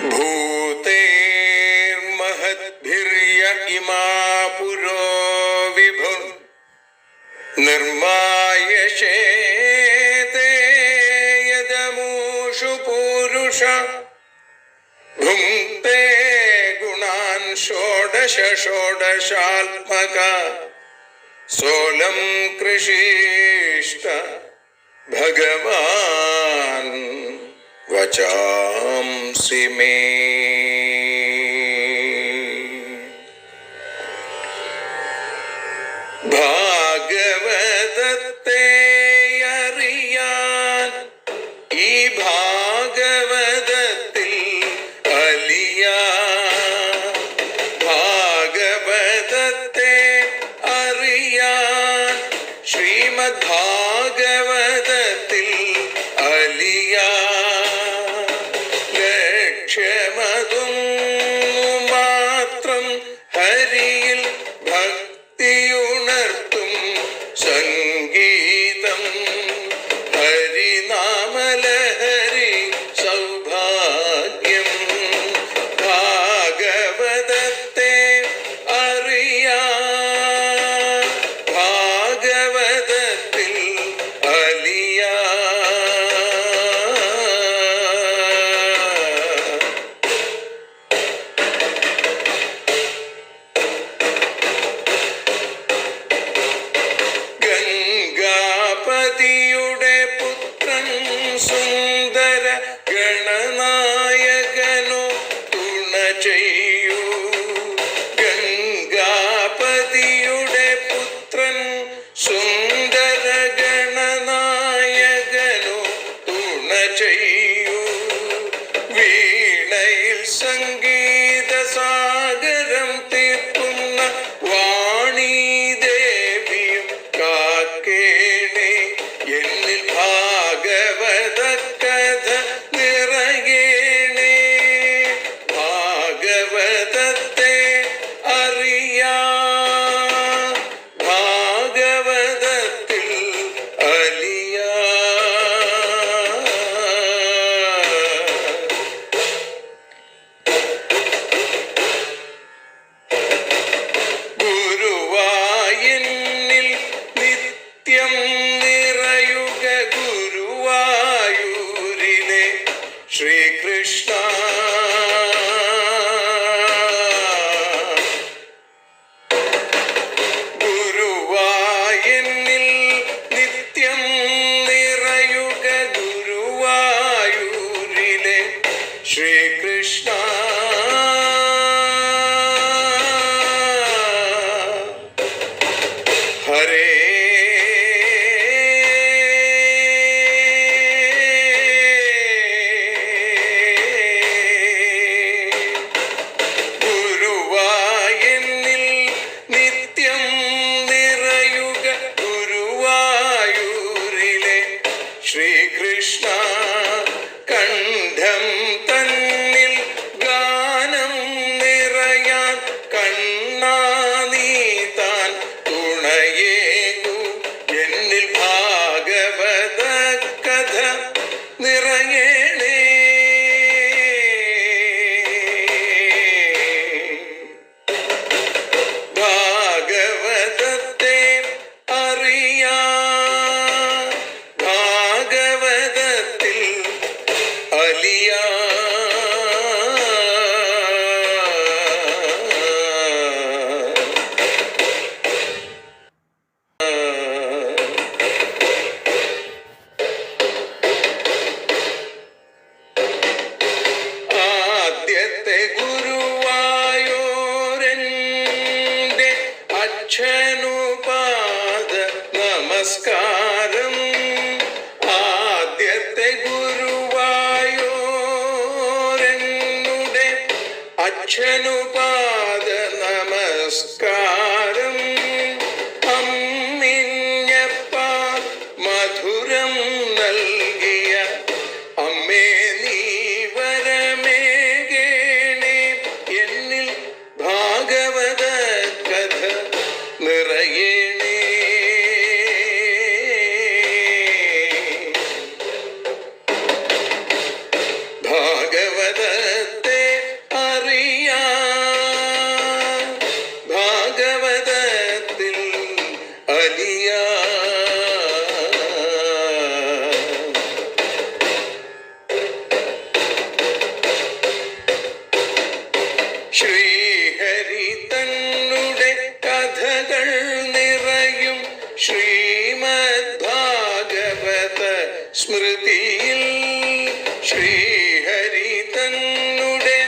भूतेर्महद्भिर्य इमा पुरो विभुः निर्मायशेते यदमूषु पूरुष भुङ्क्ते गुणान् षोडश षोडशात्मका सोऽलं कृषीष्ट भगवान् वचांसि मे। ഭാഗവതത്തെ അറിയാൻ ഈ ഭാഗവതത്തിൽ അലിയാൻ, ഭാഗവതത്തെ അറിയാൻ ശ്രീമദ് ഭാഗവതത്തിൽ അലിയാൻ, ലക്ഷ്യമതും മാത്രം ഹരിയിൽ ഭക്തിയുണർത്തും സംഗീതം ഹരിനാമലഹരി സൗഭാഗ്യം. ഭാഗവതത്തെ അറിയാൻ ഭാഗവതത്തിൽ അലിയാൻ. ഗംഗാപതിയുടെ പുത്രൻ സുന്ദര ഗണനായകനോ തുണ ചെയ്യൂ. ഗംഗാപതിയുടെ പുത്രൻ സുന്ദര ഗണനായകനോ തുണ ചെയ്യൂ. വീണയിൽ സംഗീത സാഗരം തീർക്കുന്ന വാണീദേവിയും കാക്കേണേ എന്നിൽ ഭാഗവത കഥ നിറയേണേ. ഭാഗവതത്തെ അറിയാൻ ഭാഗവതത്തിൽ അലിയാൻ. ഗുരുവായൂരിൽ നിത്യം നിറയുക ഗുരുവായൂരിലെ ശ്രീകൃഷ്ണ. ഗുരുവായൂരിൽ നിത്യം നിറയുക ഗുരുവായൂരിലെ ശ്രീകൃഷ്ണ. ഹരേ ഗുരുവായൂരിൽ നിത്യം നിറയുക ഗുരുവായൂരിലെ ശ്രീകൃഷ്ണ. കണ്ഠം തന്നിൽ ഗാനം നിറയാൻ കണ്ണാ നീ താൻ തുണയേകു. എന്നിൽ ഭാഗവത കഥ നിറയേണേ. ഭാഗവതത്തെ അറിയാൻ ഭാഗവതത്തിൽ അലിയാൻ. ആദ്യത്തെ ഗുരുവായൂരന്റെ അച്ഛനുപാദ നമസ്കാരം. ആദ്യത്തെ ഗുരുവായൂരനുടെ അച്ഛനുപാദ നമസ്കാരം. അമ്മിഞ്ഞപ്പ മധുരം നൽകിയ അമ്മേ നീ വരമേകേണേ. എന്നിൽ ഭാഗവത കഥ നിറയേണേ. ഭാഗവതത്തെ ശ്രീഹരി തന്നുടെ കഥകൾ നിറയും ശ്രീമദ് ഭാഗവത സ്മൃതിയിൽ. ശ്രീഹരി തന്നുടെ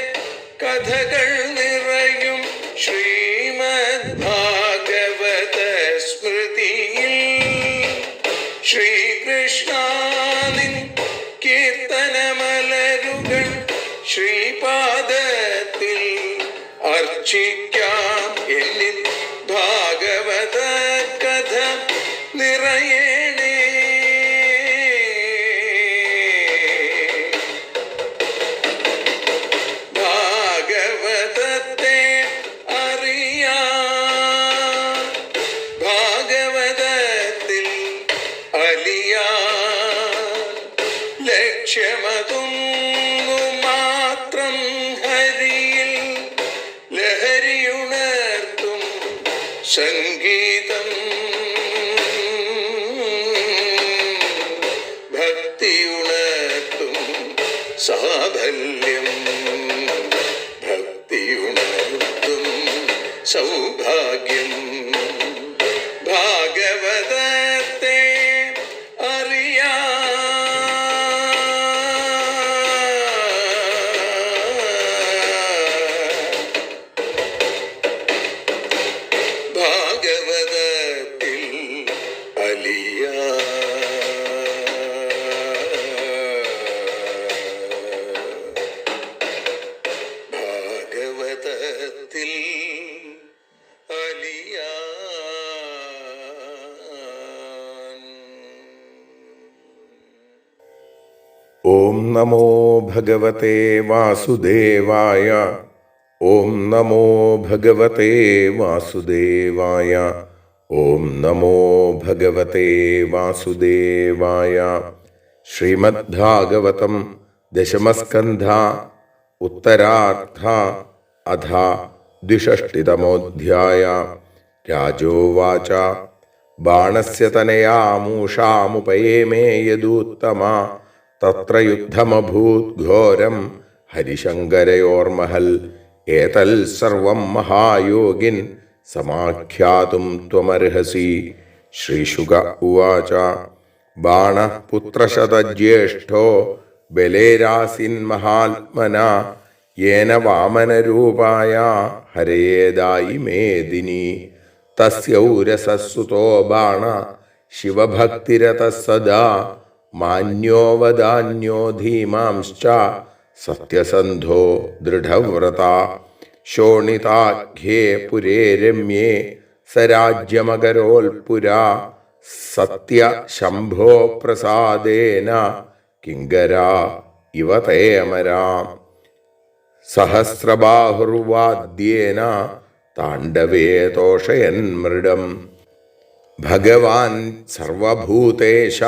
കഥകൾ നിറയും ശ്രീമദ് ഭാഗവത സ്മൃതിയിൽ. ശ്രീകൃഷ്ണാനിൻ കീർത്തനമലരുകൾ ശ്രീപാദത്തിൽ അർച്ചിക്കാം. എന്നിൽ ഭാഗവത കഥ നിറയണേ. ഭാഗവതത്തെ അറിയാം, ഭാഗവതത്തിൽ അലിയാൻ. ലക്ഷ്യമതൊന്നു മാത്രം ഹരിയിൽ ലഹരിയുണർത്തും സംഗീതം. ഭക്തിയുണർത്തും സാഫല്യം, ഭക്തിയുണർത്തും സൗഭാഗ്യം. ഭാഗവതത്തെ അറിയാം, ഭാഗവതത്തിൽ അലിയാൻ. ഭാഗവതത്തിൽ അലിയാൻ. ഓം നമോ ഭഗവതേ വാസുദേവായ. ഓം നമോ ഭഗവതേ വാസുദേവായ. ഓം നമോ ഭഗവതേ വാസുദേവായ. ശ്രീമദ് ഭാഗവതം ദശമസ്കന്ധ ഉത്തരാർദ്ധ അധ ദ്വിഷഷ്ടിതമോऽധ്യായ. രാജോവാച ബാണസ്യ തനയാ മൂഷാമുപയേമേ യദൂത്തമാ തത്ര യുദ്ധമഭൂത് ഘോരം ഹരിശങ്കരയോർമഹൽ. ഏതൽ സർവം മഹായോഗിൻ സമാഖ്യാതും ത്വമർഹസി. ശ്രീശുക ഉവാച ബാണഃ പുത്രശതജ്യേഷ്ഠോ ബലേരാസിൻ മഹാത്മനാ യേന വാമനരൂപായ ഹരയേദായി മേദിനി. തസ്യൗരസസുതോ ബാണ ശിവഭക്തിരതഃ സദാ മാന്യോ വദാന്യോ ധീമാംശ്ച സത്യസന്ധോ ദൃഢവ്രത. ശോണിതാഖ്യേ പുരേ രമ്യേ സരാജ്യമകരോൽപുരാ സത്യ ശംഭോ പ്രസാദേന കിങ്കരാ ഇവ തേ അമരാം. സഹസ്രബാഹുർവാദ്യേന താണ്ഡവേ തോഷയൻ മൃഡം. ഭഗവാൻ സർവഭൂതേശ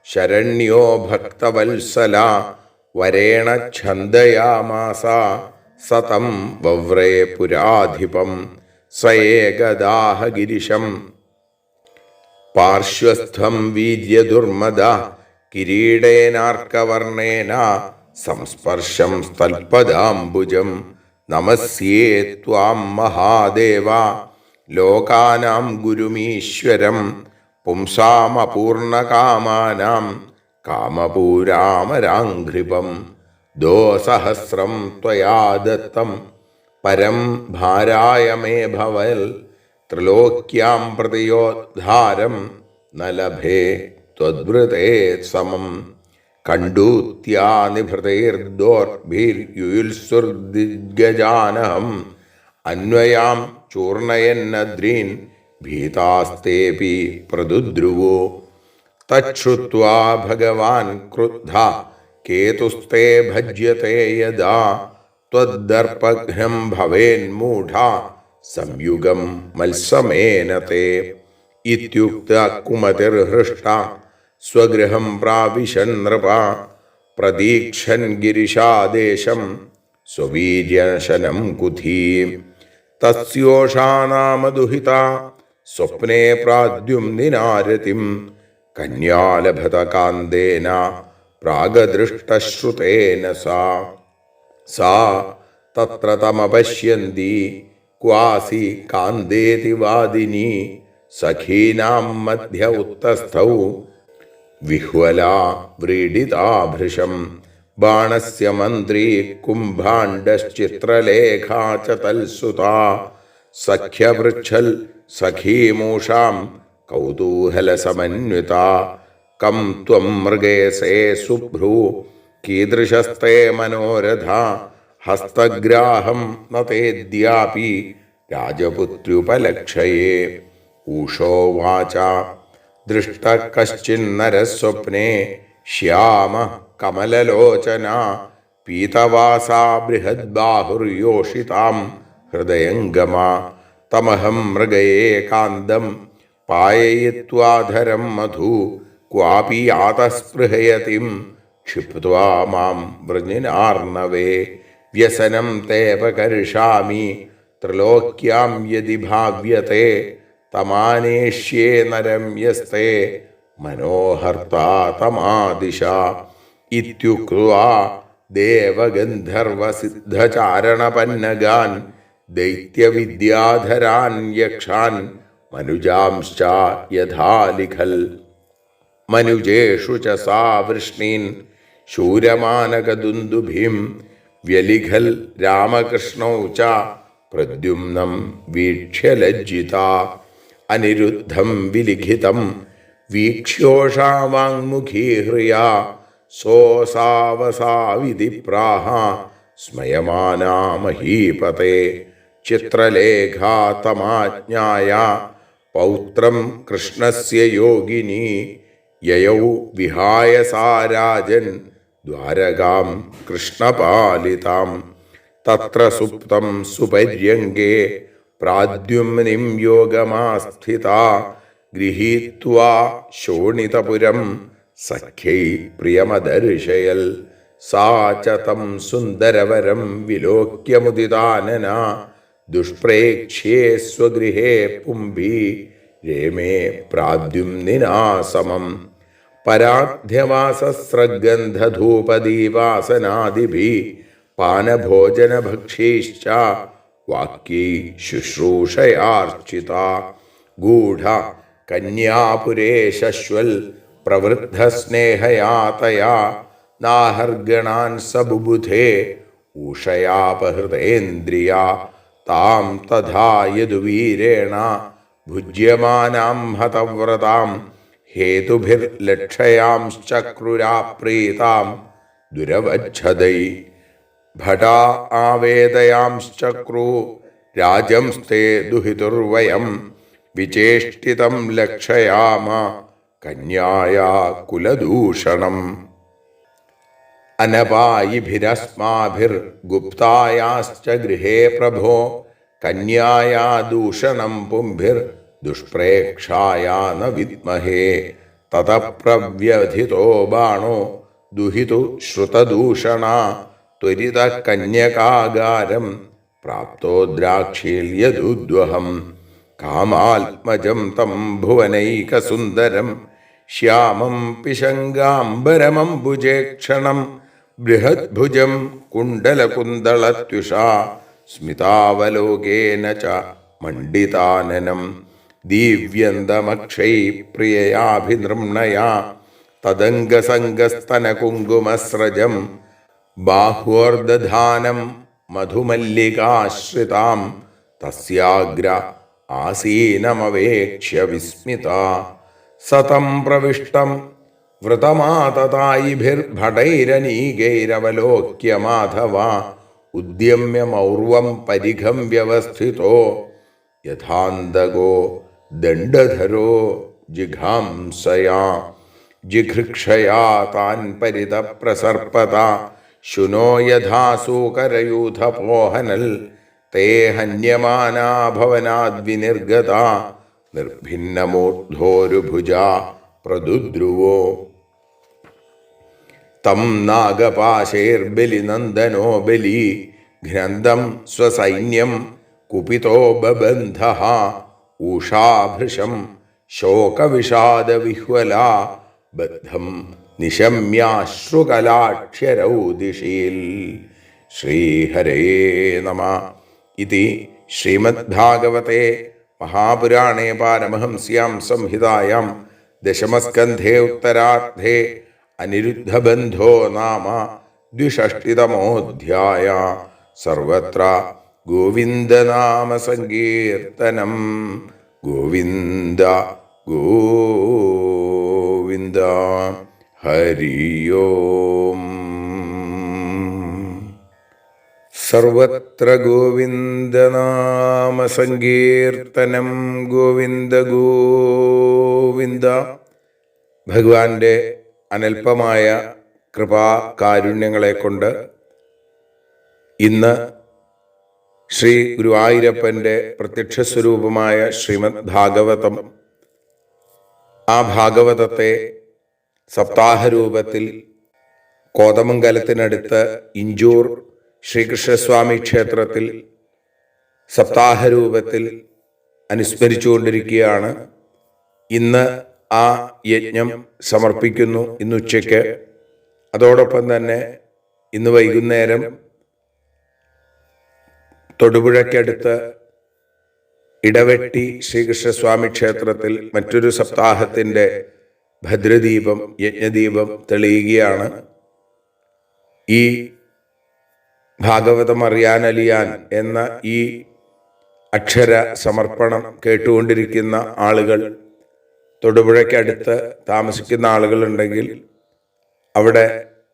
ശരണ്യോ ഭക്തവത്സല. വരേണ ഛന്ദയാമാസ സതം വവ്രേ പുരാധിപം. സ ഏകദാഹ ഗിരിശം പാർശ്വസ്ഥം വീര്യദുർമദ. കിരീടേനാർക്കവർണേന സംസ്പർശം സ്ഥൽപദാംബുജം. നമസ്യേ ത്വാം മഹാദേവ ലോകാനാം ഗുരുമീശ്വരം. പുംസാമപൂർണകാമാനാം കാമപൂരാമരാഘ്രിപം. ദോസഹസ്രം ത്വയാ ദത്തം പരം ഭാരായ മേ ഭവൽ. ത്രിലോക്യാം പ്രതിയോദ്ധാരം ന ലഭേ ത്വദ്വൃതേ സമം. കണ്ടൂത്യാ നിഭൃതൈർദോർഭിര്യുയുത്സുർദിഗ്ഗജാനഹം. അന്വയാം ചൂർണയന്നദ്രീൻ ഭീതാസ്തേപി പ്രദുദ്രുവോ. തച്ഛ്രുത്വാ ഭഗവാൻ ക്രുദ്ധ കേതുസ്തേ ഭജ്യത്തെ യദാ. ത്വദ്ദർപ്പഘ്നം ഭവേന്മൂഢ സംയുഗം മത്സമേന തേ. ഇത്യുക്ത കുമതിർഹൃഷ്ട സ്വഗൃഹം പ്രാവിശൻ നൃപ. പ്രതീക്ഷൻ ഗിരിശാദേശം സ്വവീര്യശനം കുധീ. തസ്യോഷാനാമദുഹിത സ്വപ്നേ പ്രാദ്യുമ്നിനാരതിം. കന്യാലഭത കാന്തേന പ്രാഗദൃഷ്ടശ്രുതേന സാ. തത്ര തമപശ്യന്തി ക്വാസി കാന്തേതി വാദിനി സഖീനാം മധ്യ ഉത്തസ്ഥൗ വിഹ്വലാ വ്രീഡിതാഭൃശം ബാണസ്യ മന്ത്രി കുംഭാണ്ഡശ്ചിത്രലേഖാ ച തൽസുതാ സഖ്യപൃച്ഛൽ സഖീമൂഷാം കൗതൂഹലസമന്വിതാ കം ത്വം മൃഗേസേ സുഭ്രൂ കീദൃശസ്തേ മനോരഥ ഹസ്തഗ്രാഹം നതേദ്യാപി രാജപുത്ര്യുപലക്ഷയേ ഊഷോവാച ദൃഷ്ട കശ്ചിന്നരസ്വപ്നെ ശ്യാമ കമലലോചന പീതവാസാ ബൃഹദ്ബാഹുർയോഷിതാം ഹൃദയംഗമ തമഹം മൃഗയേ കാന്തം പായയിത്വാധരം മധു ക്വാപി യാതസ്പൃഹയതിം ക്ഷിപ്ത്വാ മാം വൃഞ്ഞിനാർണവേ വ്യസനം തേപകർഷാമി ത്രിലോക്യാം യദി ഭാവ്യത്തെ തമാനേഷ്യേ നരം യസ്തേ മനോഹർത്താ തമാദിശ ഇത്യുക്ത്വാ ദേവഗന്ധർവസിദ്ധചാരണപന്നഗാൻ ദൈത്യവിദ്യാധരാൻ യക്ഷാൻ മനുജാംശ്ച യഥാ ലിഖൽ മനുജേഷു ച സാ വൃഷ്ണീൻ ശൂരമാനകദുന്ദുഭിം വ്യലിഖൽ രാമകൃഷ്ണൗ ച പ്രദ്യുമ്നം വീക്ഷ്യ ലജ്ജിതാ അനിരുദ്ധം വിലിഖിതം വീക്ഷ്യോഷാ വാങ്മുഖീ ഹ്രിയാ സോസാവസാവിധി പ്രാഹ സ്മയമാനാ മഹീപതേ ചിത്രലേഖാ തമാജ്ഞായ പൗത്രം കൃഷ്ണസ്യ യോഗിനി യയൗ വിഹായ സാ രാജൻ ദ്വാരകാം കൃഷ്ണപാലിതാം തത്ര സുപ്തം സുപര്യംഗേ പ്രാദ്യുമ്നിം യോഗമാസ്ഥിതാ ഗൃഹീത്വാ ശോണിതപുരം സഖ്യൈ പ്രിയമദർശയൽ സാ ച തം സുന്ദരവരം വിലോക്യമുദിതാനന ദുഷ്പ്രേക്ഷ്യേ സ്വഗൃഹേ പുംഭി രേമേ പ്രാദ്യുമ്നിനാ സമം പരാധ്യവാസസ്രഗന്ധധൂപദീവാസനാദിഭിः പാനഭോജനഭക്ഷൈശ്ച വാക്യൈ ശുശ്രൂഷയാർച്ചിതാ ഗൂഢ കന്യാപുരേ ശശ്വൽ പ്രവൃദ്ധസ്നേഹയാ തയാ നാഹർഗണാൻ സബുബുധേ ഊഷയാപഹൃതേന്ദ്രിയാ താം തഥാ യദുവീരേണ ഭുജ്യമാനാം ഹതവ്രതാം ഹേതുഭിർലക്ഷയാംശ്ചക്രുരാപ്രീതാം ദുരവച്ഛദൈ ഭടാ ആവേദയാംശ്ചക്രു രാജംസ്തേ ദുഹിതുർവയം വിചേഷ്ടിതം ലക്ഷയാമ കന്യായാ കുലദൂഷണം അനപായിഭിരസ്മാഭിർഗുപ്തായാശ്ച ഗൃഹേ പ്രഭോ കന്യായാ ദൂഷണം പുംഭിർ ദുഷ്പ്രേക്ഷായാ ന വിദ്മഹേ തതഃ പ്രവ്യഥിതോ ബാണോ ദുഹിതു ശ്രുതദൂഷണ ത്വരിത കന്യകാഗാരം പ്രാപ്തോ ദ്രാക്ഷീല്യദുദ്വഹം കാമാത്മജം തം ഭുവനൈകസുന്ദരം ശ്യാമം പിശങ്കാംബരമംബുജേക്ഷണം ബൃഹദ്ഭുജം കുണ്ടലകുന്തളത്യുഷാ സ്മിതാവലോകേന ച മണ്ഡിതാനനം ദീവ്യന്തമക്ഷൈ പ്രിയയാഭിനൃമ്ണയാ തദംഗസംഗസ്തനകുങ്കുമസ്രജം ബാഹ്വോർദധാനം മധുമല്ലികാശ്രിതാം തസ്യാഗ്ര ആസീനമവേക്ഷ്യ വിസ്മിതാ സതം പ്രവിഷ്ടം വൃതമാതതായിഭിർഭടൈരനീകൈരവലോക്യ മാധവ ഉദ്യമ്യമൗർവം പരിഘം വ്യവസ്ഥിതോ യഥാന്തകോ ദണ്ഡധരോ ജിഘാംസയാ ജിഘൃക്ഷയാ താൻ പരിതപ്രസർപ്പത ശുനോ യഥാസൂകരയൂഥപോഹനൽ തേ ഹന്യമാനാ ഭവനാദ്വിനിർഗത നിർഭിന്നമൂർധോരുഭുജ പ്രദുദ്രുവോ തം നാഗപാശൈർബലിനന്ദനോ ബലി ഘ്നന്ദം സ്വസൈന്യം കുപിതോ ബബന്ധഃ ഊഷാഭൃശം ശോകവിഷാദവിഹ്വലാ ബദ്ധം നിശമ്യാശ്രുകലാക്ഷ്യരൗ ദിശീൽ ശ്രീഹരേ നമ. ഇതി ശ്രീമദ്ഭാഗവതേ മഹാപുരാണേ പാരമഹംസ്യാം സംഹിതായാം ദശമസ്കന്ധേ ഉത്തരാർദ്ധേ അനിരുദ്ധബന്ധോ നാമ ദ്വിഷഷ്ടിതമോऽധ്യായ. സർവത്ര ഗോവിന്ദനാമസങ്കീർത്തനം. ഗോവിന്ദ ഗോവിന്ദ. ഹരി ഓം. സർവത്ര ഗോവിന്ദനാമസങ്കീർത്തനം. ഗോവിന്ദ ഗോവിന്ദ. ഭഗവാന്റെ അനൽപമായ കൃപാകാരുണ്യങ്ങളെ കൊണ്ട് ഇന്ന് ശ്രീ ഗുരുവായൂരപ്പൻ്റെ പ്രത്യക്ഷ സ്വരൂപമായ ശ്രീമദ് ഭാഗവതം, ആ ഭാഗവതത്തെ സപ്താഹരൂപത്തിൽ കോതമംഗലത്തിനടുത്ത് ഇഞ്ചൂർ ശ്രീകൃഷ്ണസ്വാമി ക്ഷേത്രത്തിൽ സപ്താഹരൂപത്തിൽ അനുസ്മരിച്ചുകൊണ്ടിരിക്കുകയാണ്. ഇന്ന് ആ യജ്ഞം സമർപ്പിക്കുന്നു, ഇന്ന് ഉച്ചയ്ക്ക്. അതോടൊപ്പം തന്നെ ഇന്ന് വൈകുന്നേരം തൊടുപുഴയ്ക്കടുത്ത് ഇടവെട്ടി ശ്രീകൃഷ്ണസ്വാമി ക്ഷേത്രത്തിൽ മറ്റൊരു സപ്താഹത്തിൻ്റെ ഭദ്രദീപം, യജ്ഞദീപം തെളിയുകയാണ്. ഈ ഭാഗവതം അറിയാനലിയാൻ എന്ന ഈ അക്ഷര സമർപ്പണം കേട്ടുകൊണ്ടിരിക്കുന്ന ആളുകൾ, തൊടുപുഴയ്ക്കടുത്ത് താമസിക്കുന്ന ആളുകളുണ്ടെങ്കിൽ അവിടെ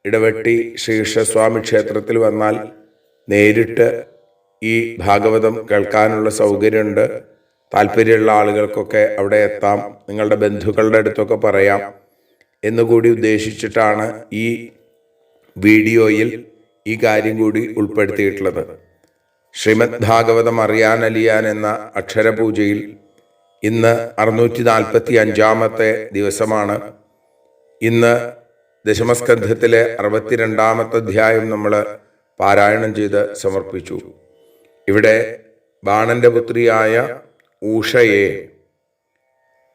ഇടവെട്ടി ശ്രീകൃഷ്ണസ്വാമി ക്ഷേത്രത്തിൽ വന്നാൽ നേരിട്ട് ഈ ഭാഗവതം കേൾക്കാനുള്ള സൗകര്യമുണ്ട്. താല്പര്യമുള്ള ആളുകൾക്കൊക്കെ അവിടെ എത്താം, നിങ്ങളുടെ ബന്ധുക്കളുടെ അടുത്തൊക്കെ പറയാം എന്നുകൂടി ഉദ്ദേശിച്ചിട്ടാണ് ഈ വീഡിയോയിൽ ഈ കാര്യം കൂടി ഉൾപ്പെടുത്തിയിട്ടുള്ളത്. ശ്രീമദ് ഭാഗവതം അറിയാനലിയാൻ എന്ന അക്ഷരപൂജയിൽ ഇന്ന് 645 ദിവസമാണ്. ഇന്ന് ദശമസ്കന്ധത്തിലെ 62 അധ്യായം നമ്മൾ പാരായണം ചെയ്ത് സമർപ്പിച്ചു. ഇവിടെ ബാണന്റെ പുത്രിയായ ഊഷയെ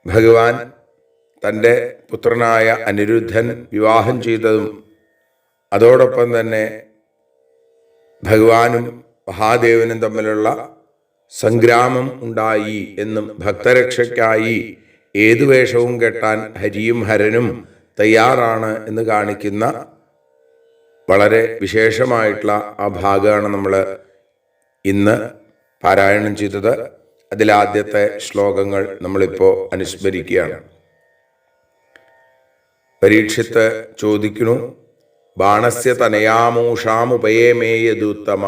ഭഗവാൻ തൻ്റെ പുത്രനായ അനിരുദ്ധൻ വിവാഹം ചെയ്തതും അതോടൊപ്പം തന്നെ ഭഗവാനും മഹാദേവനും തമ്മിലുള്ള സംഗ്രാമം ഉണ്ടായി എന്നും ഭക്തരക്ഷയ്ക്കായി ഏതു വേഷവും കെട്ടാൻ ഹരിയും ഹരനും തയ്യാറാണ് എന്ന് കാണിക്കുന്ന വളരെ വിശേഷമായിട്ടുള്ള ആ ഭാഗമാണ് നമ്മൾ ഇന്ന് പാരായണം ചെയ്തത്. അതിലാദ്യത്തെ ശ്ലോകങ്ങൾ നമ്മളിപ്പോൾ അനുസ്മരിക്കുകയാണ്. പരീക്ഷിത്ത് ചോദിക്കുന്നു, ബാണസ്യ തനയാമൂഷാമുപയേമേ യദുത്തമ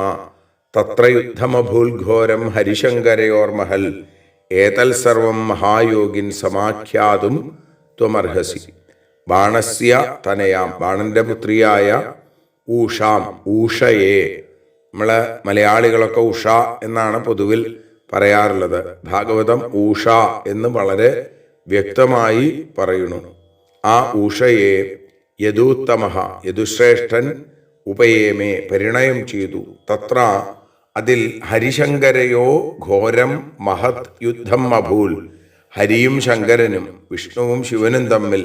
തത്ര യുദ്ധമഭൂൽഘോരം ഹരിശങ്കരയോർമഹൽ ഏതൽ സർവം മഹായോഗിൻ സമാഖ്യാതും ത്വമർഹസി. ബാണസ്യ തനയാം, ബാണന്റെ പുത്രിയായ ഊഷാം, ഊഷയെ. നമ്മള് മലയാളികളൊക്കെ ഉഷ എന്നാണ് പൊതുവിൽ പറയാറുള്ളത്. ഭാഗവതം ഊഷ എന്ന് വളരെ വ്യക്തമായി പറയുന്നു. ആ ഊഷയെ യദുത്തമഃ, യദുശ്രേഷ്ഠൻ, ഉപയേമേ പരിണയം ചെയ്തു. തത്ര അതിൽ ഹരിശങ്കരയോ ഘോരം മഹത് യുദ്ധം അഭൂൽ. ഹരിയും ശങ്കരനും വിഷ്ണുവും ശിവനും തമ്മിൽ,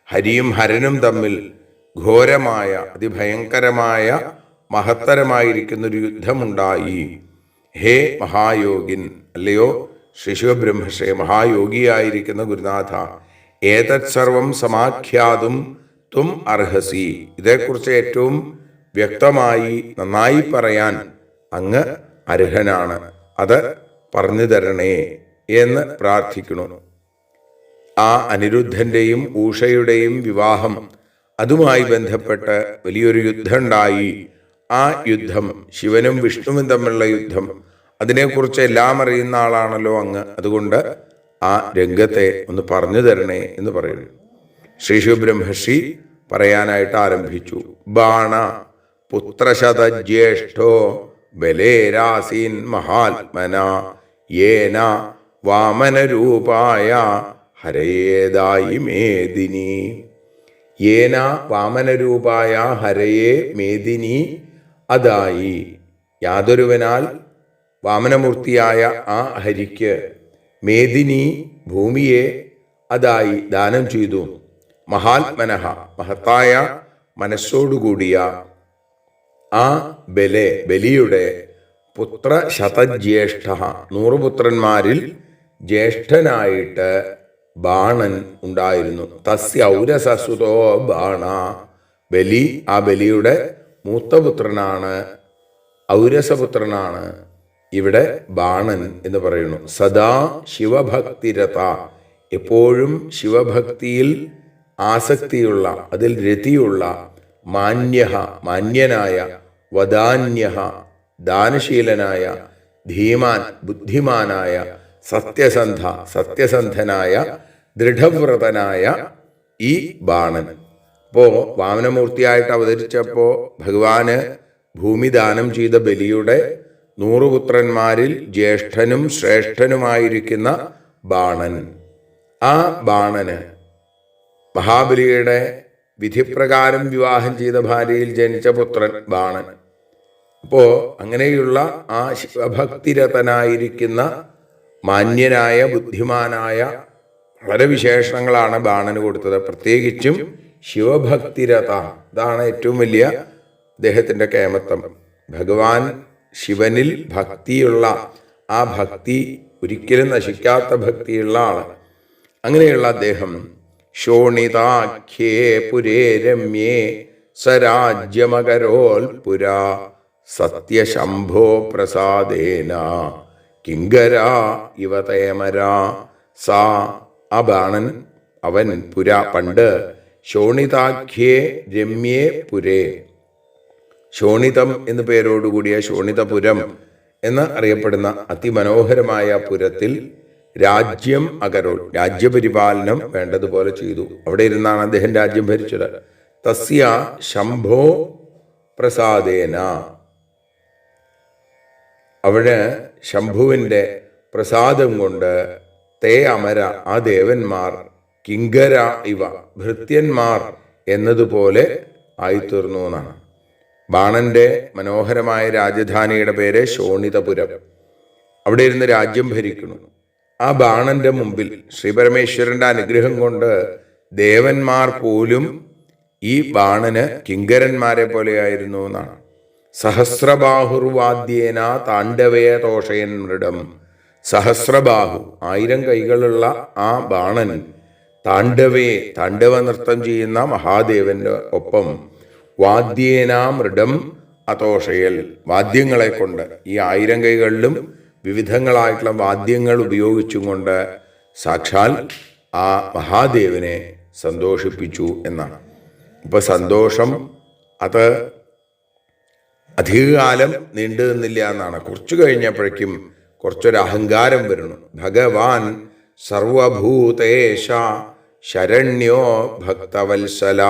ഹരിയും ഹരനും തമ്മിൽ ഘോരമായ അതിഭയങ്കരമായ മഹത്തരമായിരിക്കുന്നൊരു യുദ്ധമുണ്ടായി. ഹേ മഹായോഗിൻ, അല്ലയോ ശ്രീ ശിവബ്രഹ്മർഷേ, മഹായോഗിയായിരിക്കുന്ന ഗുരുനാഥ, ഏതത് സർവം സമാഖ്യാതും ത്വം അർഹസി. ഇതേക്കുറിച്ച് ഏറ്റവും വ്യക്തമായി നന്നായി പറയാൻ അങ്ങ് അർഹനാണ്. അത് പറഞ്ഞു തരണേ എന്ന് പ്രാർത്ഥിക്കുന്നു. ആ അനിരുദ്ധന്റെയും ഊഷയുടെയും വിവാഹം, അതുമായി ബന്ധപ്പെട്ട് വലിയൊരു യുദ്ധം ഉണ്ടായി. ആ യുദ്ധം ശിവനും വിഷ്ണുവും തമ്മിലുള്ള യുദ്ധം, അതിനെക്കുറിച്ച് എല്ലാം അറിയുന്ന ആളാണല്ലോ അങ്ങ്. അതുകൊണ്ട് ആ രംഗത്തെ ഒന്ന് പറഞ്ഞു തരണേ എന്ന് പറയുന്നു. ശ്രീ ശിവബ്രഹ്മർഷി പറയാനായിട്ട് ആരംഭിച്ചു. ബാണ പുത്രശതജ്യേഷ്ഠോ ബലേരാസീൻ മഹാത്മന യേന വാമനരൂപായ ഹരയേതായി മേദിനി. യേന വാമനരൂപായ ഹരയെ മേദിനി അതായി. യാതൊരുവനാൽ വാമനമൂർത്തിയായ ആ ഹരിക്ക് മേദിനി ഭൂമിയെ അതായി ദാനം ചെയ്തു. മഹാത്മനഃ, മഹത്തായ മനസ്സോടുകൂടിയ ആ ബലിയുടെ പുത്രശതജ്യേഷ്ഠ 100 പുത്രന്മാരിൽ ജ്യേഷ്ഠനായിട്ട് ബാണൻ ഉണ്ടായിരുന്നു. തസ്യ ഔരസസുതോ ബാണ. ആ ബലിയുടെ മൂത്തപുത്രനാണ്, ഔരസപുത്രനാണ് ഇവിടെ ബാണൻ എന്ന് പറയുന്നു. സദാ ശിവഭക്തിരത, എപ്പോഴും ശിവഭക്തിയിൽ ആസക്തിയുള്ള, അതിൽ രതിയുള്ള, മാന്യനായ, വദാന്യഃ ദാനശീലനായ, ധീമാൻ ബുദ്ധിമാനായ, സത്യസന്ധനായ, ദൃഢവ്രതനായ ഈ ബാണൻ. അപ്പോൾ വാമനമൂർത്തിയായിട്ട് അവതരിച്ചപ്പോൾ ഭഗവാന് ഭൂമി ദാനം ചെയ്ത ബലിയുടെ 100 പുത്രന്മാരിൽ ജ്യേഷ്ഠനും ശ്രേഷ്ഠനുമായിരിക്കുന്ന ബാണൻ. ആ ബാണന് മഹാബലിയുടെ വിധിപ്രകാരം വിവാഹം ചെയ്ത ഭാര്യയിൽ ജനിച്ച പുത്രൻ ബാണൻ. അപ്പോ അങ്ങനെയുള്ള ആ ശിവഭക്തിരതനായിരിക്കുന്ന മാന്യനായ, ബുദ്ധിമാനായ വളരെ വിശേഷണങ്ങളാണ് ബാണന് കൊടുത്തത്. പ്രത്യേകിച്ചും ശിവഭക്തിരത, അതാണ് ഏറ്റവും വലിയ അദ്ദേഹത്തിൻ്റെ കേമത്വം. ഭഗവാൻ ശിവനിൽ ഭക്തിയുള്ള, ആ ഭക്തി ഒരിക്കലും നശിക്കാത്ത ഭക്തിയുള്ള ആള്. അങ്ങനെയുള്ള അദ്ദേഹം ശോണിതാഖ്യേ പുരേ രമ്യേ സരാജ്യമകരോൽ പുരാ സത്യശംഭോ പ്രസാദേന കിങ്കര ഇവതേമര. ആ ബാണൻ അവൻ പണ്ട് ശോണിതാഖ്യേ രമ്യേ പുരേ, ശോണിതം എന്നു പേരോടുകൂടിയ ശോണിതപുരം എന്ന് അറിയപ്പെടുന്ന അതിമനോഹരമായ പുരത്തിൽ രാജ്യം അകരോൾ, രാജ്യപരിപാലനം വേണ്ടതുപോലെ ചെയ്തു. അവിടെ ഇരുന്നാണ് അദ്ദേഹം രാജ്യം ഭരിച്ചത്. തസ്യ ശംഭോ പ്രസാദേന, അവിടെ ശംഭുവിൻ്റെ പ്രസാദം കൊണ്ട് തേ അമര, ആ ദേവന്മാർ കിങ്കര ഇവ, ഭൃത്യന്മാർ എന്നതുപോലെ ആയിത്തീർന്നു എന്നാണ്. ബാണന്റെ മനോഹരമായ രാജധാനിയുടെ പേര് ശോണിതപുരം. അവിടെ ഇരുന്ന് രാജ്യം ഭരിക്കുന്നു. ആ ബാണന്റെ മുമ്പിൽ ശ്രീപരമേശ്വരന്റെ അനുഗ്രഹം കൊണ്ട് ദേവന്മാർ പോലും ഈ ബാണന് കിങ്കരന്മാരെ പോലെയായിരുന്നു എന്നാണ്. സഹസ്രബാഹുർവാദ്യേന താണ്ഡവേ തോഷയൻ മൃഡം. സഹസ്രബാഹു, 1000 കൈകളുള്ള ആ ബാണൻ താണ്ഡവ നൃത്തം ചെയ്യുന്ന മഹാദേവന്റെ ഒപ്പം വാദ്യേന മൃഡം അതോഷയൽ, വാദ്യങ്ങളെ കൊണ്ട്, ഈ 1000 കൈകളിലും വിവിധങ്ങളായിട്ടുള്ള വാദ്യങ്ങൾ ഉപയോഗിച്ചും കൊണ്ട് സാക്ഷാൽ ആ മഹാദേവനെ സന്തോഷിപ്പിച്ചു എന്നാണ്. ഇപ്പൊ സന്തോഷം അത് അധികകാലം നീണ്ടു നിന്നില്ല എന്നാണ്. കുറച്ചു കഴിഞ്ഞപ്പോഴേക്കും കുറച്ചൊരു അഹങ്കാരം വരുന്നു. ഭഗവാൻ സർവഭൂതേശ ശരണ്യോ ഭക്തവത്സല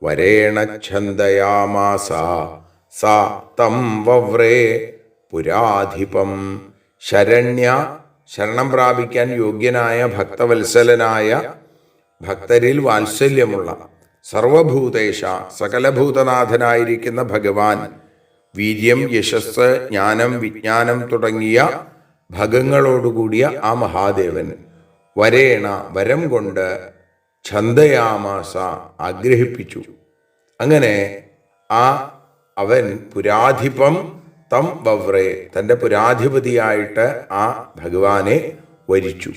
വരേണ ഛന്ദയാമാസ സാ തം വവ്രേ പുരാധിപം. ശരണം പ്രാപിക്കാൻ യോഗ്യനായ, ഭക്തവത്സലനായ, ഭക്തരിൽ വാത്സല്യമുള്ള, സർവഭൂതേശ സകലഭൂതനാഥനായിരിക്കുന്ന ഭഗവാൻ, വീര്യം, യശസ്, ജ്ഞാനം, വിജ്ഞാനം തുടങ്ങിയ ഭഗങ്ങളോടുകൂടിയ ആ മഹാദേവൻ വരേണ, വരം കൊണ്ട്, ഛന്ദയാമാസ ആഗ്രഹിപ്പിച്ചു. അങ്ങനെ അവൻ പുരാധിപം തം വവ്രേ, തൻ്റെ പുരാധിപതിയായിട്ട് ആ ഭഗവാനെ വരിച്ചു.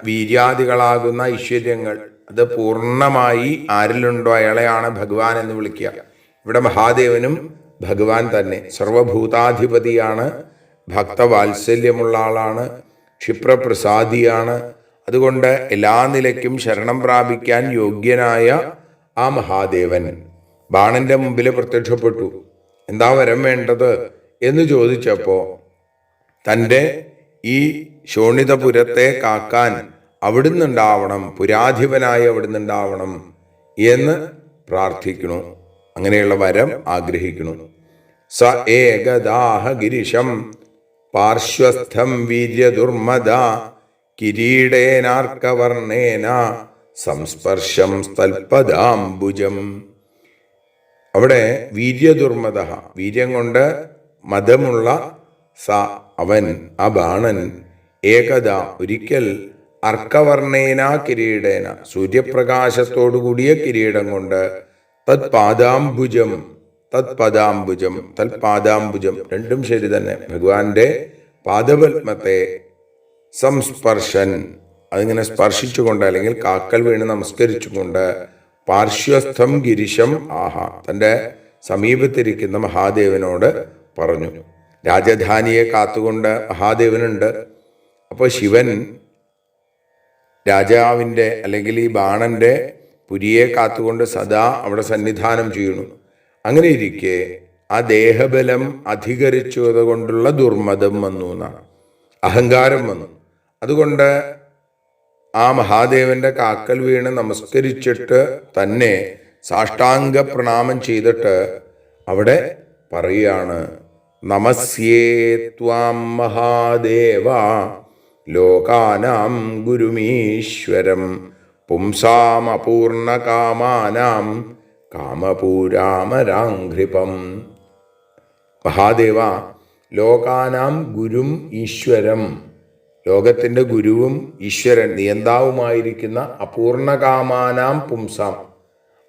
വീര്യാദികളാകുന്ന ഐശ്വര്യങ്ങൾ അത് പൂർണ്ണമായി ആരിലുണ്ടോ അയാളെയാണ് ഭഗവാൻ എന്ന് വിളിക്കുക. ഇവിടെ മഹാദേവനും ഭഗവാൻ തന്നെ. സർവഭൂതാധിപതിയാണ്, ഭക്തവാത്സല്യമുള്ള ആളാണ്, ക്ഷിപ്രപ്രസാദിയാണ്. അതുകൊണ്ട് എല്ലാ നിലയ്ക്കും ശരണം പ്രാപിക്കാൻ യോഗ്യനായ ആ മഹാദേവൻ ബാണന്റെ മുമ്പിൽ പ്രത്യക്ഷപ്പെട്ടു. എന്താ വരം വേണ്ടത് എന്ന് ചോദിച്ചപ്പോൾ തൻ്റെ ഈ ശോണിതപുരത്തെ കാക്കാൻ അവിടുന്നുണ്ടാവണം, പുരാധിപനായി അവിടുന്നുണ്ടാവണം എന്ന് പ്രാർത്ഥിക്കണു. അങ്ങനെയുള്ള വരം ആഗ്രഹിക്കുന്നു. സ ഏകദാഹ ഗിരിശം പാർശ്വസ്ഥം വീര്യദുർമദ കിരീടേനാർക്കവർണേന സംസ്പർശം സ്തൽപദാംബുജം. അവിടെ വീര്യദുർമദ, വീര്യം കൊണ്ട് മദമുള്ള അവൻ, ആ ബാണൻ, ഏകദ ഒരിക്കൽ, അർക്കവർണേന കിരീടേന സൂര്യപ്രകാശത്തോടുകൂടിയ കിരീടം കൊണ്ട്, തത് പാദാംബുജം തത്പദാംബുജം തൽപാദാംബുജം രണ്ടും ശരി തന്നെ. ഭഗവാന്റെ പാദപത്മത്തെ സംസ്പർശൻ, അതിങ്ങനെ സ്പർശിച്ചുകൊണ്ട് അല്ലെങ്കിൽ കാക്കൽ വീണ് നമസ്കരിച്ചുകൊണ്ട് പാർശ്വസ്ഥം ഗിരിശം ആഹ, തൻ്റെ സമീപത്തിരിക്കുന്ന മഹാദേവനോട് പറഞ്ഞു. രാജധാനിയെ കാത്തുകൊണ്ട് മഹാദേവനുണ്ട്. അപ്പോൾ ശിവൻ രാജാവിൻ്റെ അല്ലെങ്കിൽ ഈ ബാണന്റെ പുരിയെ കാത്തുകൊണ്ട് സദാ അവിടെ സന്നിധാനം ചെയ്യുന്നു. അങ്ങനെ ഇരിക്കെ ആ ദേഹബലം അധികരിച്ചത് കൊണ്ടുള്ള ദുർമതം വന്നു എന്നാണ്, അഹങ്കാരം വന്നു. അതുകൊണ്ട് ആ മഹാദേവന്റെ കാക്കൽ വീണ് നമസ്കരിച്ചിട്ട് തന്നെ സാഷ്ടാംഗ പ്രണാമം ചെയ്തിട്ട് അവിടെ പറയുകയാണ്, നമസ്യേ ത്വാം മഹാദേവ ലോകാനാം ഗുരുമീശ്വരം പുംസാം അപൂർണകാമാനാം കാമപൂരാമരാഘ്രിപം. മഹാദേവ, ലോകാനാം ഗുരും ഈശ്വരം, ലോകത്തിൻ്റെ ഗുരുവും ഈശ്വരൻ നിയന്താവുമായിരിക്കുന്ന അപൂർണകാമാനാം പുംസാം,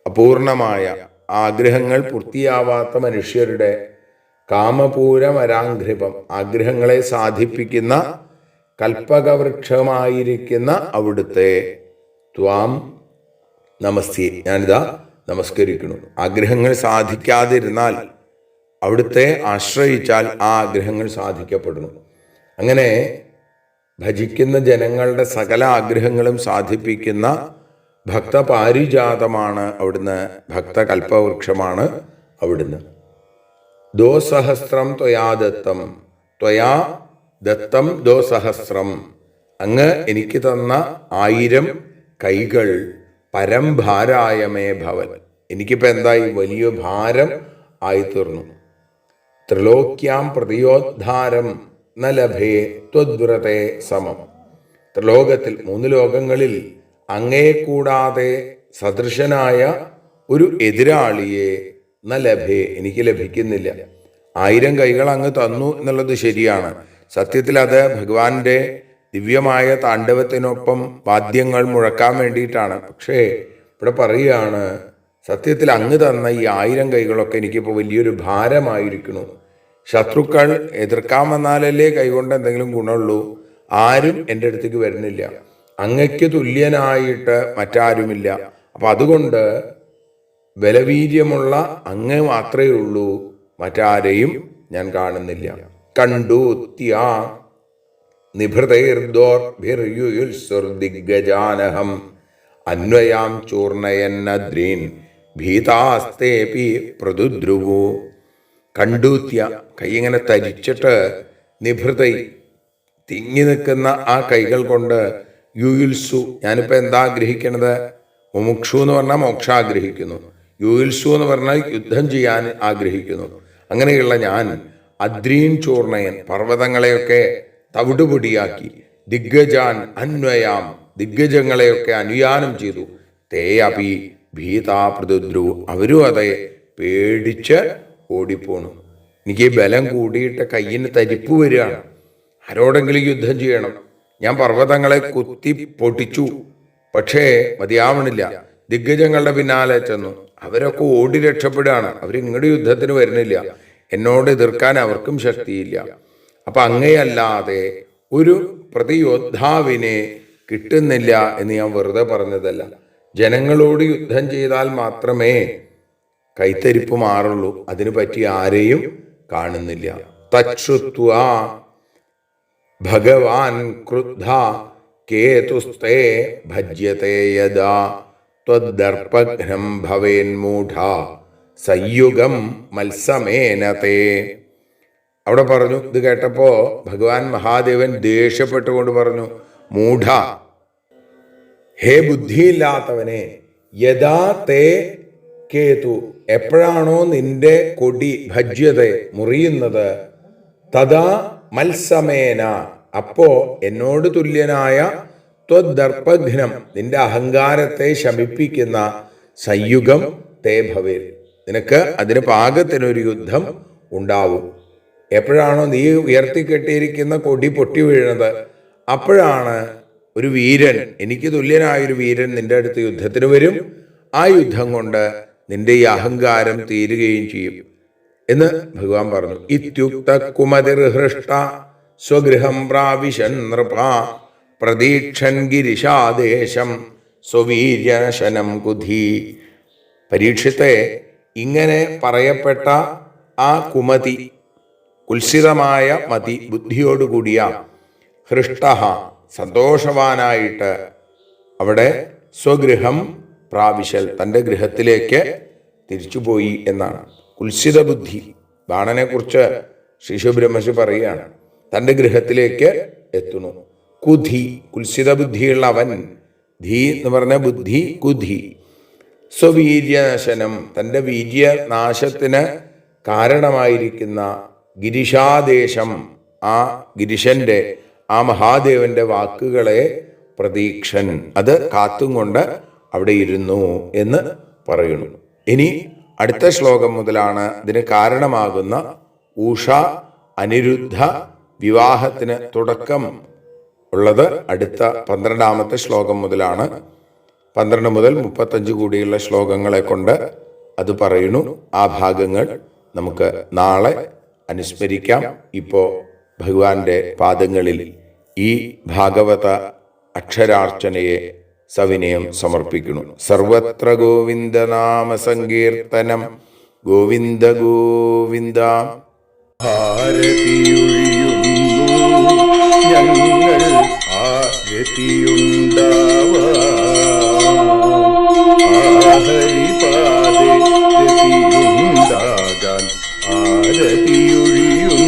അപൂർണമായ ആഗ്രഹങ്ങൾ പൂർത്തിയാവാത്ത മനുഷ്യരുടെ കാമപൂരമരാഘ്രിപം, ആഗ്രഹങ്ങളെ സാധിപ്പിക്കുന്ന കൽപ്പകവൃക്ഷമായിരിക്കുന്ന അവിടുത്തെ ത്വാം നമസ്തേ, ഞാനിതാ നമസ്കരിക്കുന്നു. ആഗ്രഹങ്ങൾ സാധിക്കാതിരുന്നാൽ അവിടുത്തെ ആശ്രയിച്ചാൽ ആ ആഗ്രഹങ്ങൾ സാധിക്കപ്പെടുന്നു. അങ്ങനെ ഭജിക്കുന്ന ജനങ്ങളുടെ സകല ആഗ്രഹങ്ങളും സാധിപ്പിക്കുന്ന ഭക്തപാരിജാതമാണ് അവിടുന്ന്, ഭക്തകൽപ്പവൃക്ഷമാണ് അവിടുന്ന്. ദോസഹസ്രം ത്വയാ ദത്തം, ത്വയാ ദത്തം ദോസഹസ്രം, അങ്ങ് എനിക്ക് തന്ന 1000 കൈകൾ പരംഭാരായമേ ഭവൻ, എനിക്കിപ്പോൾ എന്തായി, വലിയ ഭാരം ആയിത്തീർന്നു. ത്രിലോക്യാം പ്രതിയോദ്ധാരം ന ലഭേ ത്വദ്വ്രതേ സമം, ത്രിലോകത്തിൽ 3 ലോകങ്ങളിൽ അങ്ങയെ കൂടാതെ സദൃശനായ ഒരു എതിരാളിയെ ന ലഭേ, എനിക്ക് ലഭിക്കുന്നില്ല. 1000 കൈകൾ അങ്ങ് തന്നു എന്നുള്ളത് ശരിയാണ്. സത്യത്തിൽ അത് ഭഗവാന്റെ ദിവ്യമായ താണ്ഡവത്തിനൊപ്പം വാദ്യങ്ങൾ മുഴക്കാൻ വേണ്ടിയിട്ടാണ്. പക്ഷേ ഇവിടെ പറയുകയാണ്, സത്യത്തിൽ അങ്ങ് തന്ന ഈ 1000 കൈകളൊക്കെ എനിക്കിപ്പോൾ വലിയൊരു ഭാരമായിരിക്കുന്നു. ശത്രുക്കൾ എതിർക്കാൻ വന്നാലല്ലേ കൈകൊണ്ട് എന്തെങ്കിലും ഗുണമുള്ളൂ. ആരും എൻ്റെ അടുത്തേക്ക് വരുന്നില്ല. അങ്ങയ്ക്ക് തുല്യനായിട്ട് മറ്റാരുമില്ല. അപ്പം അതുകൊണ്ട് ബലവീര്യമുള്ള അങ്ങ് മാത്രമേ ഉള്ളൂ, മറ്റാരെയും ഞാൻ കാണുന്നില്ല. കണ്ടു ത്യാ നിഭൃതൈർദോർഭിർയുയുൽസുർദിഗ്ഗജാനഹം അന്വയാം ചൂർണയന്നദ്രീൻ ഭീതാസ്തേപി പ്രതുദ്രുവു. കണ്ടൂത്യ, കൈ ഇങ്ങനെ തരിച്ചിട്ട്, നിഭൃതൈ തിങ്ങി നിൽക്കുന്ന ആ കൈകൾ കൊണ്ട്, യുയുൽസു, ഞാനിപ്പോൾ എന്താ ആഗ്രഹിക്കണത്, മുമുക്ഷു എന്ന് പറഞ്ഞാൽ മോക്ഷ ആഗ്രഹിക്കുന്നു, യുയുൽസു എന്ന് പറഞ്ഞാൽ യുദ്ധം ചെയ്യാൻ ആഗ്രഹിക്കുന്നു. അങ്ങനെയുള്ള ഞാൻ അദ്രീൻ ചൂർണയൻ, പർവ്വതങ്ങളെയൊക്കെ തവിടുപൊടിയാക്കി, ദിഗ്ഗജാൻ അന്വയാം, ദിഗ്ഗജങ്ങളെയൊക്കെ അനുയാനം ചെയ്തു, തേ അപി ഭീതാ പ്രതുദ്രു, അവരും അതെ പേടിച്ച് ഓടിപ്പോണു. എനിക്ക് ബലം കൂടിയിട്ട് കയ്യിന് തരിപ്പ് വരികയാണ്. ആരോടെങ്കിലും യുദ്ധം ചെയ്യണം. ഞാൻ പർവ്വതങ്ങളെ കുത്തി പൊട്ടിച്ചു, പക്ഷേ മതിയാവണില്ല. ദിഗ്ഗജങ്ങളുടെ പിന്നാലെ ചെന്നു, അവരൊക്കെ ഓടി രക്ഷപ്പെടുകയാണ്. അവരിങ്ങോട്ട് യുദ്ധത്തിന് വരുന്നില്ല. എന്നോട് എതിർക്കാൻ അവർക്കും ശക്തിയില്ല. അപ്പൊ അങ്ങയല്ലാതെ ഒരു പ്രതിയോദ്ധാവിനെ കിട്ടുന്നില്ല എന്ന് ഞാൻ വെറുതെ പറഞ്ഞതല്ല. ജനങ്ങളോട് യുദ്ധം ചെയ്താൽ മാത്രമേ കൈത്തരിപ്പ് മാറുള്ളൂ. അതിനു പറ്റി ആരെയും കാണുന്നില്ല. തച്ഛുത്വാ ഭഗവാൻ ക്രുദ്ധ കേതുസ്തേ ഭജ്യത്തെ യദാ ത്വദ്ദർപ്പഘ്നം ഭവേന്മൂഢ സംയുഗം മത്സമേനതേ. അവിടെ പറഞ്ഞു, ഇത് കേട്ടപ്പോ ഭഗവാൻ മഹാദേവൻ ദേഷ്യപ്പെട്ടുകൊണ്ട് പറഞ്ഞു, മൂഢ, ഹേ ബുദ്ധിയില്ലാത്തവനെ, യഥാ തേ കേതു, എപ്പോഴാണോ നിന്റെ കൊടി ഭജ്യതെ മുറിയുന്നത്, തഥാ മത്സമേന, അപ്പോ എന്നോട് തുല്യനായ ത്വദ്ദർപ്പഘ്നം, നിന്റെ അഹങ്കാരത്തെ ശമിപ്പിക്കുന്ന സംയുഗം തേ ഭവേൽ, നിനക്ക് അതിന് പാകത്തിനൊരു യുദ്ധം ഉണ്ടാവും. എപ്പോഴാണോ നീ ഉയർത്തിക്കെട്ടിയിരിക്കുന്ന കൊടി പൊട്ടി വീഴുന്നത്, അപ്പോഴാണ് ഒരു വീരൻ, എനിക്ക് തുല്യനായൊരു വീരൻ നിന്റെ അടുത്ത് യുദ്ധത്തിന് വരും. ആ യുദ്ധം കൊണ്ട് നിന്റെ ഈ അഹങ്കാരം തീരുകയും ചെയ്യും. എന്ന് ഭഗവാൻ പറഞ്ഞു. ഇത്യുക്ത കുമതിർഹൃഷ്ട സ്വഗൃഹം പ്രാവിശൻ നൃപ പ്രതീക്ഷൻ ഗിരിശാദേശം സ്വവീര്യശനം കുധി. പരീക്ഷത്തെ ഇങ്ങനെ പറയപ്പെട്ട ആ കുമതി, കുൽസിതമായ മതി, ബുദ്ധിയോടുകൂടിയ ഹൃഷ്ട, സന്തോഷവാനായിട്ട് അവിടെ സ്വഗൃഹം പ്രാവിശൽ, തൻ്റെ ഗൃഹത്തിലേക്ക് തിരിച്ചുപോയി എന്നാണ്. കുൽസിത ബുദ്ധി, ബാണനെ കുറിച്ച് ശ്രീശുബ്രഹ്മശി പറയുകയാണ്, തൻ്റെ ഗൃഹത്തിലേക്ക് എത്തുന്നു. കുധി, കുൽസിത ബുദ്ധിയുള്ള അവൻ, ധീ എന്ന് പറഞ്ഞ ബുദ്ധി, കുധി. സ്വവീര്യനാശനം, തൻ്റെ വീര്യനാശത്തിന് കാരണമായിരിക്കുന്ന ഗിരിശാദേശം, ആ ഗിരിശന്റെ, ആ മഹാദേവന്റെ വാക്കുകളെ പ്രതീക്ഷൻ, അത് കാത്തും കൊണ്ട് അവിടെ ഇരുന്നു എന്ന് പറയുന്നു. ഇനി അടുത്ത ശ്ലോകം മുതലാണ് ഇതിന് കാരണമാകുന്ന ഉഷ അനിരുദ്ധ വിവാഹത്തിന് തുടക്കം ഉള്ളത്. അടുത്ത 12ാമത്തെ ശ്ലോകം മുതലാണ്. 12 മുതൽ 35 കൂടിയുള്ള ശ്ലോകങ്ങളെ കൊണ്ട് അത് പറയുന്നു. ആ ഭാഗങ്ങൾ നമുക്ക് നാളെ അനുസ്മരിക്കാം. ഇപ്പോൾ ഭഗവാന്റെ പാദങ്ങളിൽ ഈ ഭാഗവത അക്ഷരാർച്ചനയെ സവിനയം സമർപ്പിക്കുന്നു. സർവത്ര ഗോവിന്ദനാമ സങ്കീർത്തനം, ഗോവിന്ദ ഗോവിന്ദ. ഭാരതിയൊഴിയുന്നു ഞങ്ങൾ ആരതിയുണ്ടാവാ, രതിയുണ്ടാകാൻ ആരതിയൊഴിയുന്നു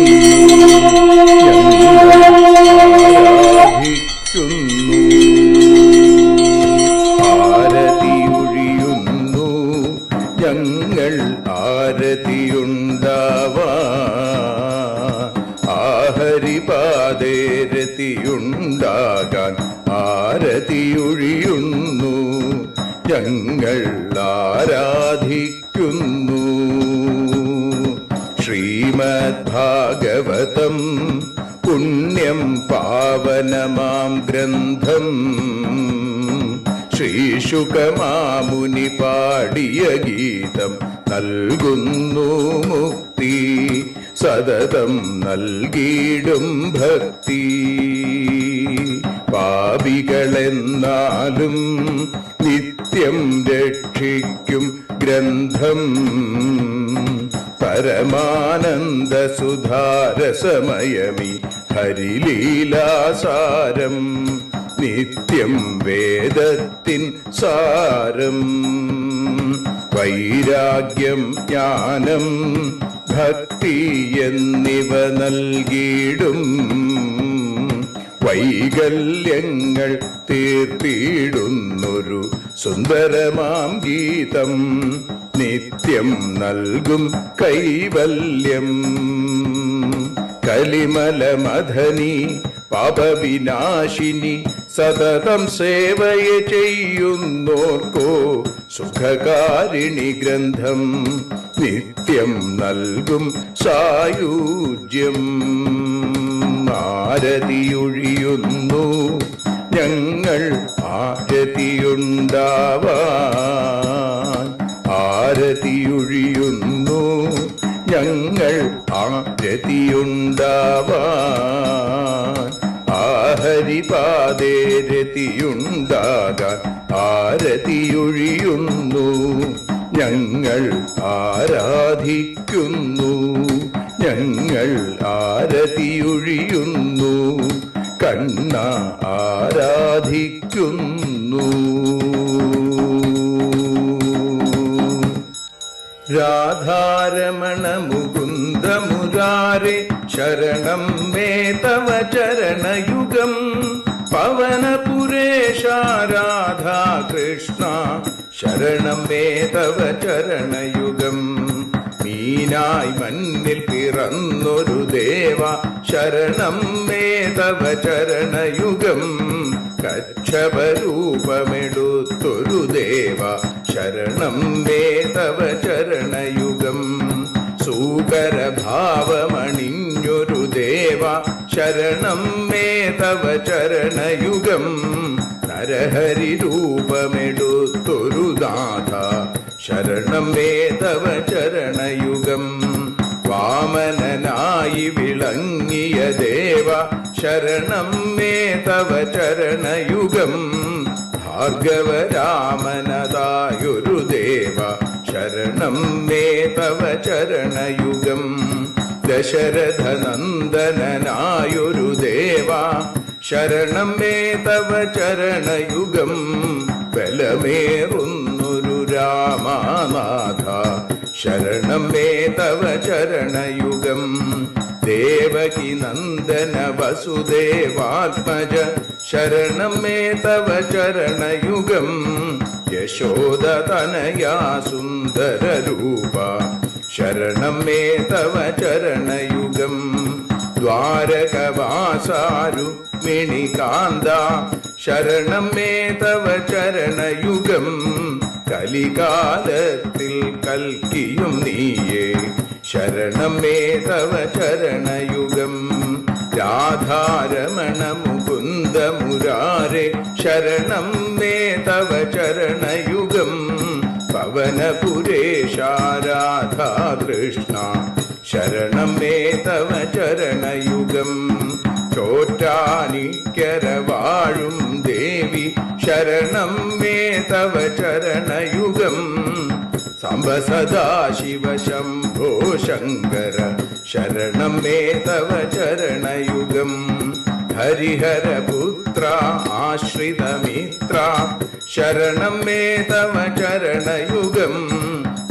ഞങ്ങൾ ആരതിയുണ്ടാവാ, ആഹരിപാദേ രതിയുണ്ടാകാൻ ആരതിയൊഴിയുന്നു ഞങ്ങൾ ആരാധിക്കുന്നു. ശ്രീമദ്ഭാഗവതം പുണ്യം പാവനമാം ഗ്രന്ഥം, ശ്രീശുകമാമുനി പാടിയ ഗീതം നൽകുന്നു മുക്തി, സതതം നൽകിയിടും ഭക്തി. പാപികളെന്നാലും നിത്യം രക്ഷിക്കും ഗ്രന്ഥം, പരമാനന്ദ സുധാരസമയമി ഹരിലീലാസാരം, നിത്യം വേദത്തിൻ സാരം. വൈരാഗ്യം ജ്ഞാനം ഭക്തി എന്നിവ നൽകിയിടും, വൈകല്യങ്ങൾ തീർത്തിടുന്നൊരു സുന്ദരമാം ഗീതം, നിത്യം നൽകും കൈവല്യം. കലിമലമഥനി പാപവിനാശിനി സതതം സേവയെ ചെയ്യുന്നോർക്കോ സുഖകാരിണി ഗ്രന്ഥം, നിത്യം നൽകും സായുജ്യം. ആരതിയൊഴിയുന്നു ഞങ്ങൾ ആരതിയുണ്ടാവാൻ, ആരതിയൊഴിയുന്നു ഞങ്ങൾ ആരതിയുണ്ടാവാൻ, ആഹരിപാദേ രതിയുണ്ടാകാൻ ആരതിയൊഴിയുന്നു ഞങ്ങൾ ആരാധിക്കുന്നു, ഞങ്ങൾ ആരതിയൊഴിയുന്നു കണ്ണ ആരാധിക്കുന്നു. രാധാരമണ മുകുന്ദ മുരാരേ ശരണം മേ തവ ചരണയുഗം, പവനപുരേശ രാധാ കൃഷ്ണ ശരണം മേ തവ ചരണയുഗം. മീനായി മണ്ണിൽ പിറന്നൊരു ദേവ ശരണം മേ തവ ചരണയുഗം, കച്ഛപരൂപമെടുത്തൊരു ദേവ ശരണം മേ തവ ചരണയുഗം. സൂകരഭാവമണിഞ്ഞൊരു ദേവ ശരണം മേ തവ ചരണയുഗം, നരഹരി രൂപമെടുത്തൊരു നാഥ ശരണം മേ തവ ചരണയുഗം. വാമനനായി വിളങ്ങിയ ദേവ ശരണം മേ തവ ചരണയുഗം. ഭാർഗവരാമനതായൊരു ദേവ ശരണം മേ തവ ചരണയുഗം. ദശരഥനന്ദനായൊരു ദേവ ശരണം മേ തവ ചരണയുഗം. ബലമേറുന്നൊരു രാമനാഥ ശരണം മേ തവ ചരണയുഗം. ദേവകി നന്ദന വസുദേവാത്മജ ശരണം മേ തവ ചരണയുഗം. യശോദതനയാ സുന്ദര രൂപ ശരണം മേ തവ ചരണയുഗം. ദ്വാരകവാസാരുക്മിണികാന്ത ശരണം മേ തവ ചരണയുഗം. കലികാലത്തിൽ കൽക്കിയും നീയേ ശരണം മേ തവ ചരണയുഗം. രാധാരമണ മുകുന്ദ മുരാരെ ശരണം മേ തവ ചരണയുഗം. പവനപുരേശ രാധാ കൃഷ്ണ ശരണം മേ തവ ചരണയുഗം. ചോറ്റാനിക്കര വാഴും ദേവി ശരണം മേ തവ ചരണയുഗം. സാംബ സദാശിവ ശംഭോ ശങ്കര ശരണം മേ തവ ചരണയുഗം. ഹരിഹരപുത്ര ആശ്രിതമിത്ര ശരണം മേ തവ ചരണയുഗം.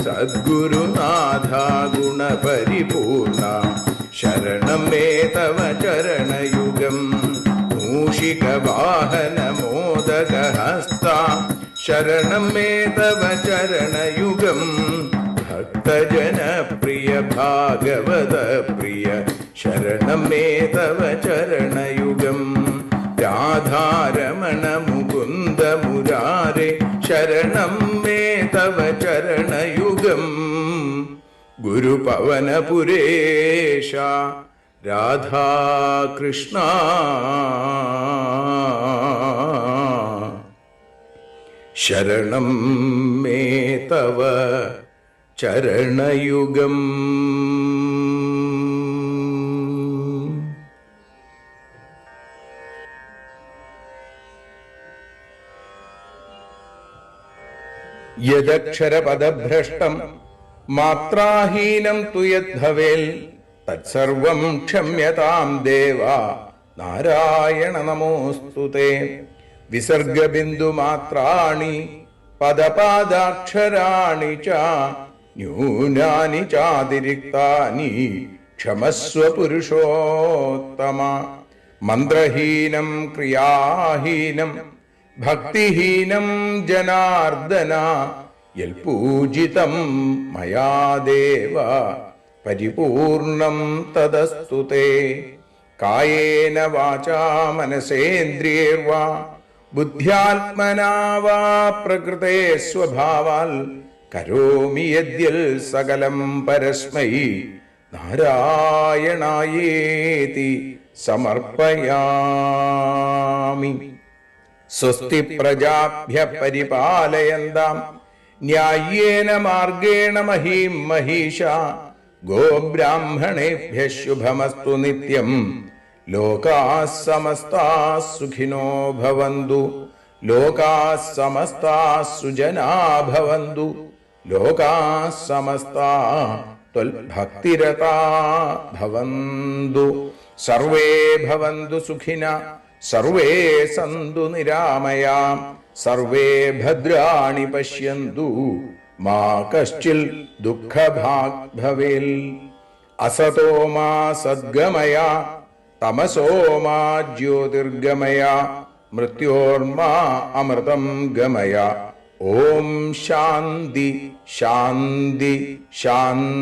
സദ്ഗുരുനാഥ ഗുണപരിപൂർണ ശരണം മേ തവ ചരണയുഗം. മൂഷിക വാഹന മോദകഹസ്ത ശരണം മേ തവ ചരണയുഗം. ഭക്തജനപ്രിയ ഭാഗവത പ്രിയ ശരണം മേ തവ ചരണയുഗം. രാധാരമണ മുകുന്ദ മുരാരെ ശരണം മേ തവ ചരണയുഗം. ഗുരുപവനപുരേശ രാധാകൃഷ്ണ ശരണം മേ തവ ചരണയുഗം. യദക്ഷരപദഭ്രഷ്ടം മാത്രാഹീനം തു യദ്ഭവേൽ തത്സർവം ക്ഷമ്യതാം ദേവ നാരായണ നമോസ്തുതേ. വിസർഗബിന്ദുമാത്രാണി പദപാദാക്ഷരാണി ച ന്യൂനാനി ചാതിരിക്താനി ക്ഷമസ്വ പുരുഷോത്തമ. മന്ത്രഹീനം ക്രിയാഹീനം ഭക്തിഹീനം ജനാർദ്ദന യൽപൂജിതം മയാ ദേവ പരിപൂർണം തദസ്തു തേ. കായേന വാചാ മനസേന്ദ്രിയേർവാ ബുദ്ധ്യാത്മനാ വാ പ്രകൃതേ സ്വഭാവാൽ കരോമി യദ്യൽ സകലം പരസ്മൈ നാരായണായേതി സമർപ്പയാമി. സ്വസ്തി പ്രജാഭ്യ പരിപാലയന്താം ന്യായേന മാർഗേണ മഹീം മഹീഷ. ഗോബ്രാഹ്മണേഭ്യ ശുഭമസ്തു നിത്യം. ലോകാഃ സമസ്താഃ സുഖിനോ ഭവന്തു. ലോകാഃ സമസ്താഃ സുജനാഃ ഭവന്തു. ലോകാഃ സമസ്താഃ ത്വൽഭക്തിരതാഃ ഭവന്തു. സർവേ ഭവന്തു സുഖിനഃ സർവേ സന്തു നിരാമയാം. സർവേ ഭദ്രാണി പശ്യന്തു മാ കശ്ചിൽ ദുഃഖഭാഗ് ഭവേൽ. അസതോ മാ സദ്ഗമയ തമസോ മാ ജ്യോതിർഗമയ മൃത്യോർമാ അമൃതം ഗമയ. ഓം ശാന്തി ശാന്തി ശാന്തി.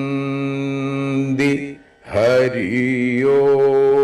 ഹരി ഓം.